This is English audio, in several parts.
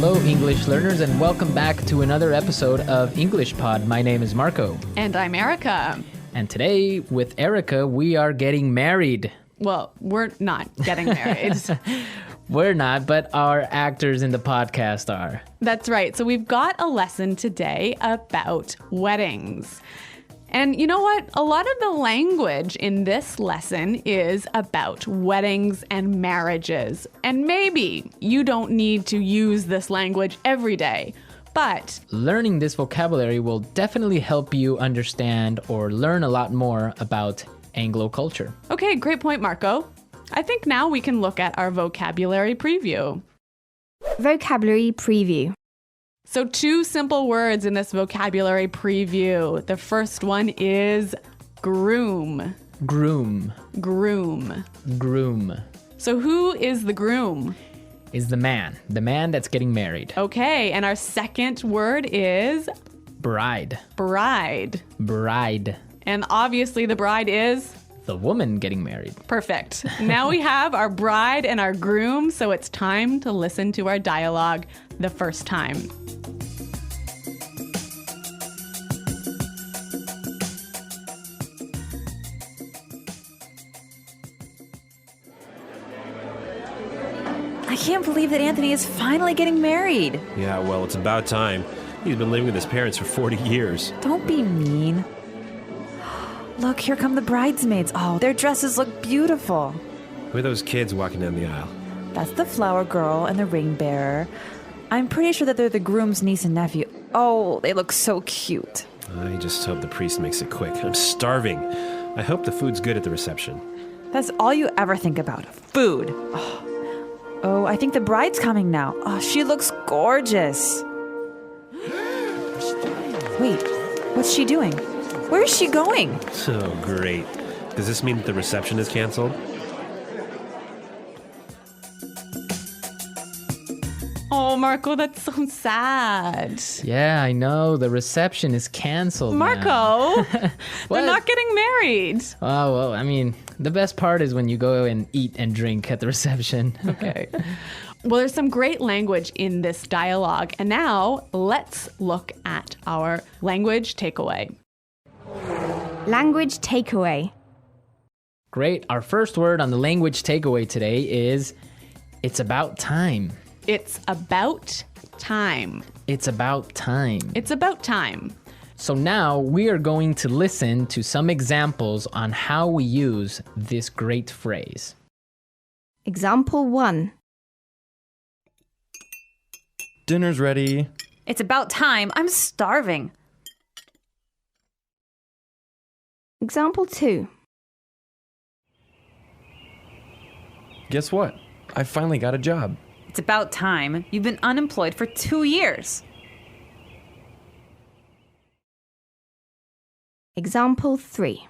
Hello, English learners, and welcome back to another episode of English Pod. My name is Marco. And I'm Erica. And today, with Erica, we are getting married. Well, we're not getting married. We're not, but our actors in the podcast are. That's right. So we've got a lesson today about weddings. And you know what? A lot of the language in this lesson is about weddings and marriages. And maybe you don't need to use this language every day, but learning this vocabulary will definitely help you understand or learn a lot more about Anglo culture. Okay, great point, Marco. I think now we can look at our vocabulary preview. Vocabulary preview. So 2 simple words in this vocabulary preview. The first one is groom. Groom. Groom. Groom. So who is the groom? Is the man that's getting married. Okay, and our second word is Bride. bride. Bride. And obviously the bride is The woman getting married. perfect. Now we have our bride and our groom, so it's time to listen to our dialogue the first time. I can't believe that Anthony is finally getting married. Yeah, well, it's about time. He's been living with his parents for 40 years. Don't be mean. Look, here come the bridesmaids. Oh, their dresses look beautiful. Who are those kids walking down the aisle? That's the flower girl and the ring bearer. I'm pretty sure that they're the groom's niece and nephew. Oh, they look so cute. I just hope the priest makes it quick. I'm starving. I hope the food's good at the reception. That's all you ever think about, food. Oh, I think the bride's coming now. Oh, she looks gorgeous. Wait, what's she doing? Where is she going? Oh, great. Does this mean that the reception is canceled? Oh, Marco, that's so sad. Yeah, I know. The reception is canceled. Marco, they're What? not getting married. Oh, well, I mean, the best part is when you go and eat and drink at the reception. Okay. Well, there's some great language in this dialogue. And now let's look at our language takeaway. Language takeaway. Great. Our first word on the language takeaway today is it's about time. It's about time. It's about time. It's about time. So now we are going to listen to some examples on how we use this great phrase. Example 1. Dinner's ready. It's about time. I'm starving. Example 2. Guess what? I finally got a job. It's about time. You've been unemployed for 2 years. Example 3.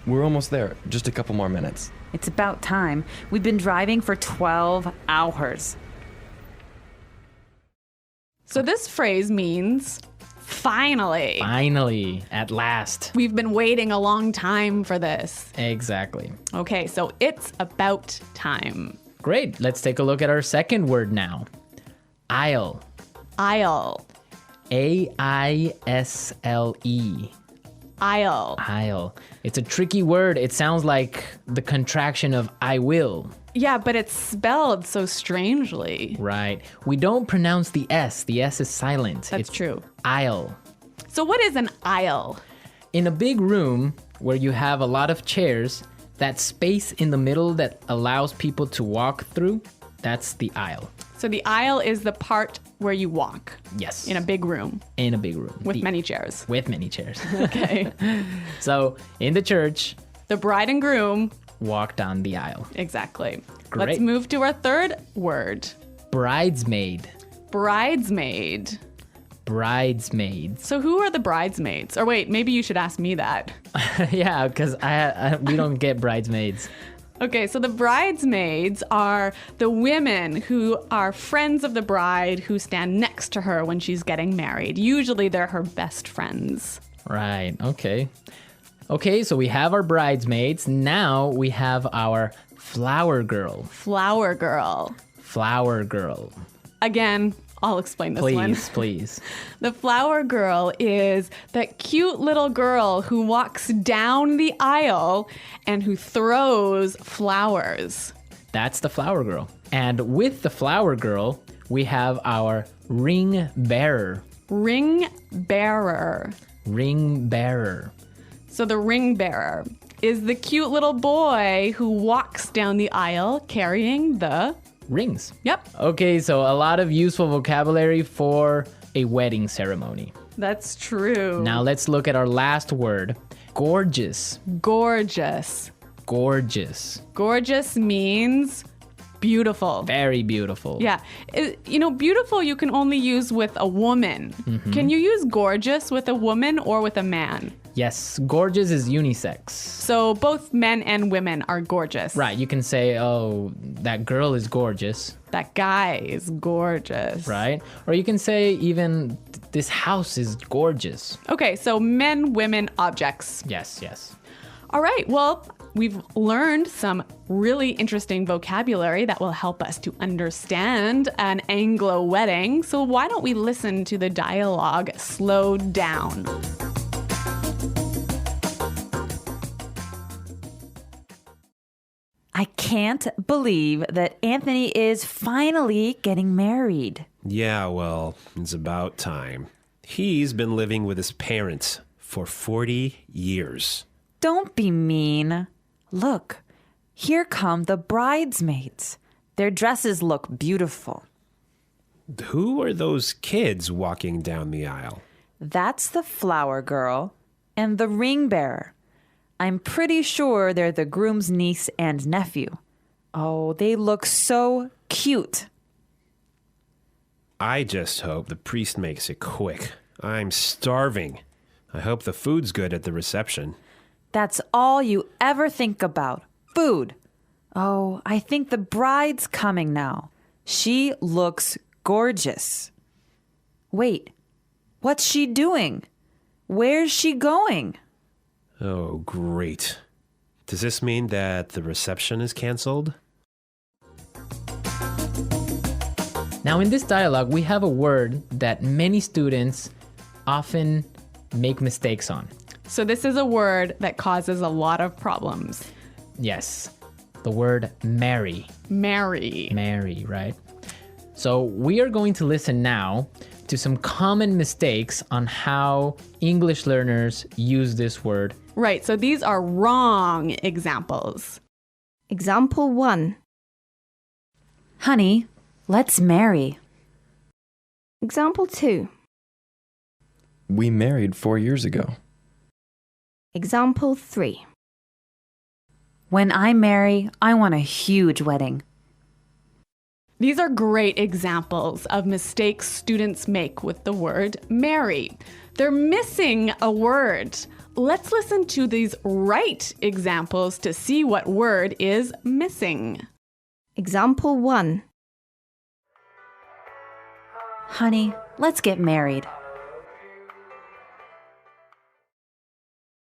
We're almost there. Just a couple more minutes. It's about time. We've been driving for 12 hours. So this phrase means finally. Finally, at last. We've been waiting a long time for this. Exactly. Okay, so it's about time. Great. Let's take a look at our second word now. Aisle. Aisle. A-I-S-L-E. Aisle. Aisle. It's a tricky word. It sounds like the contraction of I will. Yeah, but it's spelled so strangely. Right. We don't pronounce the S. The S is silent. That's It's true. Aisle. So what is an aisle? In a big room where you have a lot of chairs, that space in the middle that allows people to walk through, that's the aisle. So the aisle is the part where you walk Yes. in a big room In a big room. with many chairs. With many chairs. Okay. So in the church, The bride and groom. walk down the aisle. Exactly. Great. Let's move to our third word. Bridesmaid. Bridesmaid. Bridesmaids. So who are the bridesmaids? Or wait, maybe you should ask me that. Yeah, because we don't get bridesmaids. Okay, so the bridesmaids are the women who are friends of the bride who stand next to her when she's getting married. Usually they're her best friends. Right, okay. Okay, so we have our bridesmaids. Now we have our Flower girl. Flower girl. Flower girl. Again, I'll explain this one. Please. The flower girl is that cute little girl who walks down the aisle and who throws flowers. That's the flower girl. And with the flower girl, we have our ring bearer. Ring bearer. Ring bearer. So the ring bearer is the cute little boy who walks down the aisle carrying the... Rings. Yep, Okay, so a lot of useful vocabulary for a wedding ceremony. that's true. Now let's look at our last word. Gorgeous. Gorgeous. Gorgeous. Gorgeous means beautiful. Very beautiful. Yeah. Beautiful you can only use with a woman. Can you use gorgeous with a woman or with a man? Yes, gorgeous is unisex. So both men and women are gorgeous. Right, you can say, oh, that girl is gorgeous, That guy is gorgeous. right? Or you can say even, this house is gorgeous. Okay, so men, women, objects. Yes, yes. All right, well, we've learned some really interesting vocabulary that will help us to understand an Anglo wedding. So why don't we listen to the dialogue slowed down? I can't believe that Anthony is finally getting married. Yeah, well, it's about time. He's been living with his parents for 40 years. Don't be mean. Look, here come the bridesmaids. Their dresses look beautiful. Who are those kids walking down the aisle? That's the flower girl and the ring bearer. I'm pretty sure they're the groom's niece and nephew. Oh, they look so cute. I just hope the priest makes it quick. I'm starving. I hope the food's good at the reception. That's all you ever think about. Food. Oh, I think the bride's coming now. She looks gorgeous. Wait, what's she doing? Where's she going? Oh, great. Does this mean that the reception is canceled? Now in this dialogue, we have a word that many students often make mistakes on. So this is a word that causes a lot of problems. Yes, the word marry. Marry. Marry, right? So we are going to listen now to some common mistakes on how English learners use this word. Right, so these are wrong examples. Example 1. Honey, let's marry. Example 2. We married 4 years ago. Example 3. When I marry, I want a huge wedding. These are great examples of mistakes students make with the word marry. They're missing a word. Let's listen to these right examples to see what word is missing. Example 1. Honey, let's get married.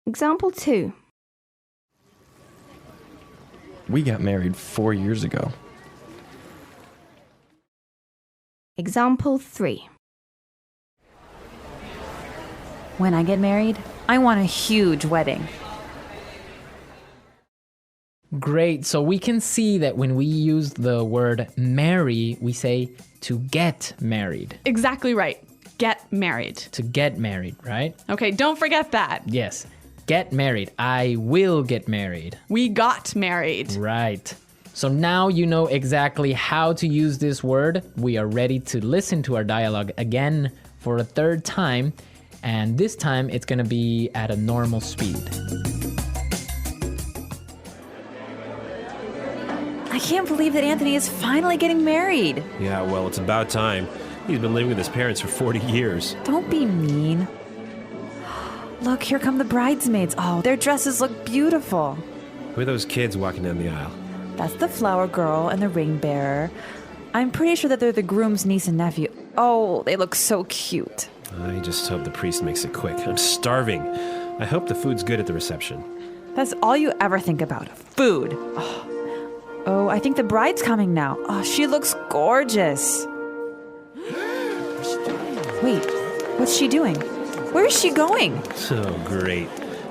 Example 2. We got married 4 years ago. Example 3. When I get married, I want a huge wedding. Great, so we can see that when we use the word marry, we say to get married. Exactly right. Get married. To get married, right? Okay, don't forget that. Yes, get married. I will get married. We got married. Right. So now you know exactly how to use this word. We are ready to listen to our dialogue again for a third time. And this time it's going to be at a normal speed. I can't believe that Anthony is finally getting married. Yeah, well, it's about time. He's been living with his parents for 40 years. Don't be mean. Look, here come the bridesmaids. Oh, their dresses look beautiful. Who are those kids walking down the aisle? That's the flower girl and the ring bearer. I'm pretty sure that they're the groom's niece and nephew. Oh, they look so cute. I just hope the priest makes it quick. I'm starving. I hope the food's good at the reception. That's all you ever think about. Food. Oh, I think the bride's coming now. Oh, she looks gorgeous. Wait, what's she doing? Where is she going? Oh, great.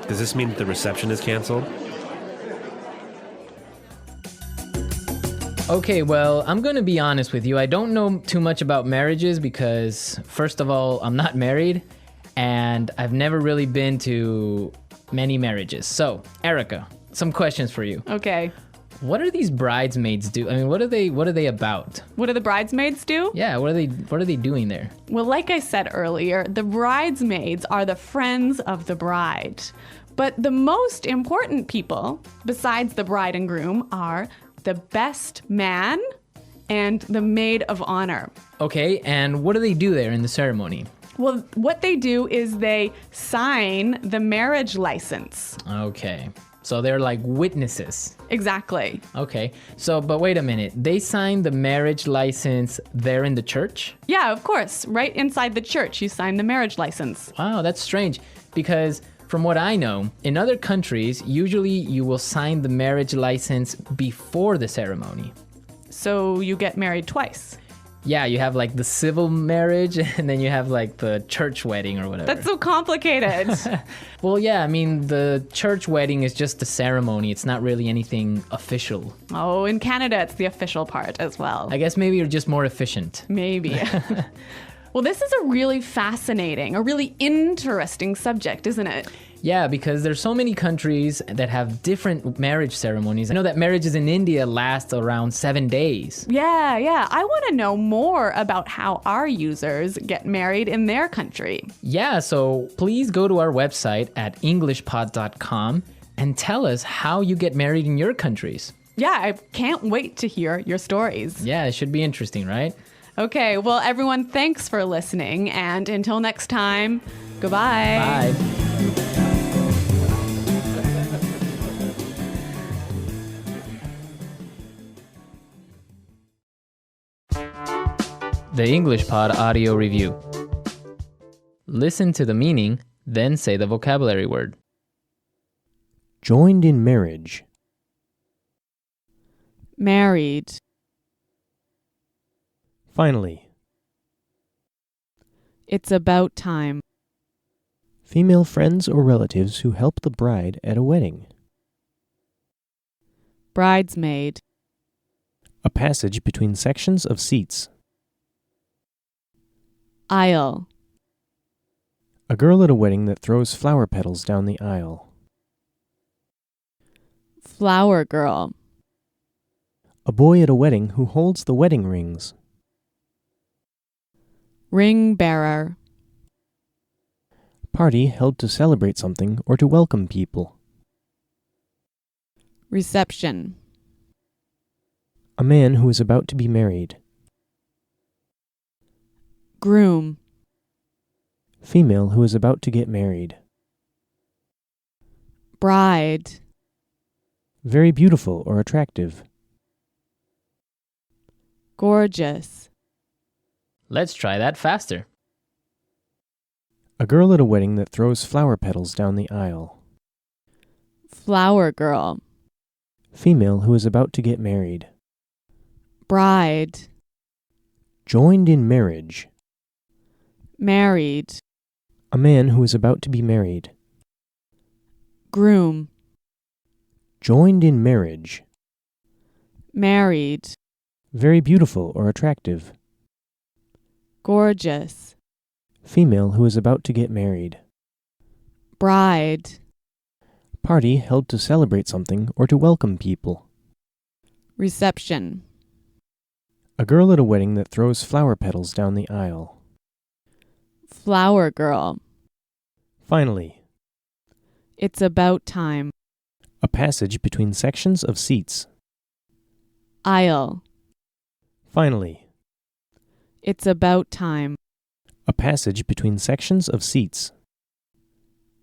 Does this mean that the reception is canceled? Okay, well, I'm going to be honest with you. I don't know too much about marriages because, first of all, I'm not married and I've never really been to many marriages. So, Erica, some questions for you. Okay. What are these bridesmaids do? I mean, what are they about? What do the bridesmaids do? Yeah, what are they doing there? Well, like I said earlier, the bridesmaids are the friends of the bride. But the most important people, besides the bride and groom, are the best man and the maid of honor. Okay, and what do they do there in the ceremony? Well, what they do is they sign the marriage license. Okay, so they're like witnesses. Exactly. Okay, so, but wait a minute. They sign the marriage license there in the church? Yeah, of course. Right inside the church, you sign the marriage license. Wow, that's strange because from what I know, in other countries, usually you will sign the marriage license before the ceremony. So you get married twice. Yeah, you have like the civil marriage and then you have like the church wedding or whatever. That's so complicated. Well, yeah, I mean, the church wedding is just a ceremony. It's not really anything official. Oh, in Canada, it's the official part as well. I guess maybe you're just more efficient. Maybe. Well, this is a really fascinating, a really interesting subject, isn't it? Yeah, because there's so many countries that have different marriage ceremonies. I know that marriages in India last around 7 days. Yeah. I want to know more about how our users get married in their country. Yeah, so please go to our website at englishpod.com and tell us how you get married in your countries. Yeah, I can't wait to hear your stories. Yeah, it should be interesting, right? Okay, well, everyone, thanks for listening. And until next time, goodbye. Bye. The English Pod Audio Review. Listen to the meaning, then say the vocabulary word. Joined in marriage. Married. Finally. It's about time. Female friends or relatives who help the bride at a wedding. Bridesmaid. A passage between sections of seats. Aisle. A girl at a wedding that throws flower petals down the aisle. Flower girl. A boy at a wedding who holds the wedding rings. Ring bearer. Party held to celebrate something or to welcome people. Reception. A man who is about to be married. Groom. Female who is about to get married. Bride. Very beautiful or attractive. Gorgeous. Let's try that faster. A girl at a wedding that throws flower petals down the aisle. Flower girl. Female who is about to get married. Bride. Joined in marriage. Married. A man who is about to be married. Groom. Joined in marriage. Married. Very beautiful or attractive. Gorgeous. Female who is about to get married. Bride. Party held to celebrate something or to welcome people. Reception. A girl at a wedding that throws flower petals down the aisle. Flower girl. Finally. It's about time. A passage between sections of seats. Aisle. Finally. It's about time. A passage between sections of seats.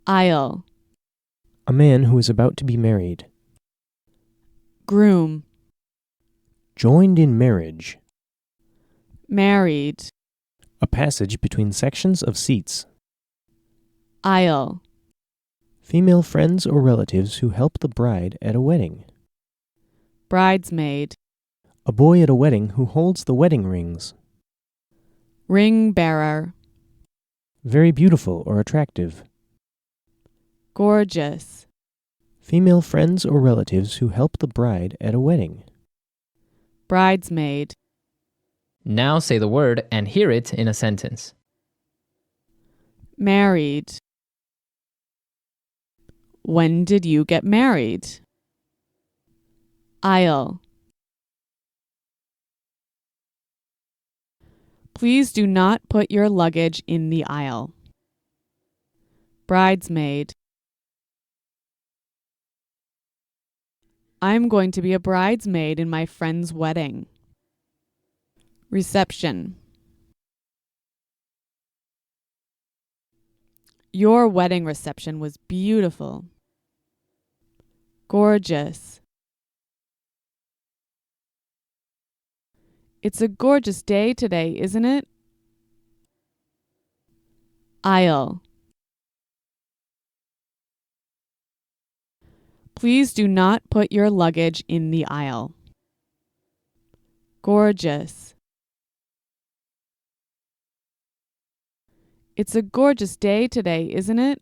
Aisle. A man who is about to be married. Groom. Joined in marriage. Married. A passage between sections of seats. Aisle. Female friends or relatives who help the bride at a wedding. Bridesmaid. A boy at a wedding who holds the wedding rings. Ring bearer. Very beautiful or attractive. Gorgeous. Female friends or relatives who help the bride at a wedding. Bridesmaid. Now say the word and hear it in a sentence. Married. When did you get married? Aisle. Please do not put your luggage in the aisle. Bridesmaid. I'm going to be a bridesmaid in my friend's wedding. Reception. Your wedding reception was beautiful. Gorgeous. It's a gorgeous day today, isn't it? Aisle. Please do not put your luggage in the aisle. Gorgeous. It's a gorgeous day today, isn't it?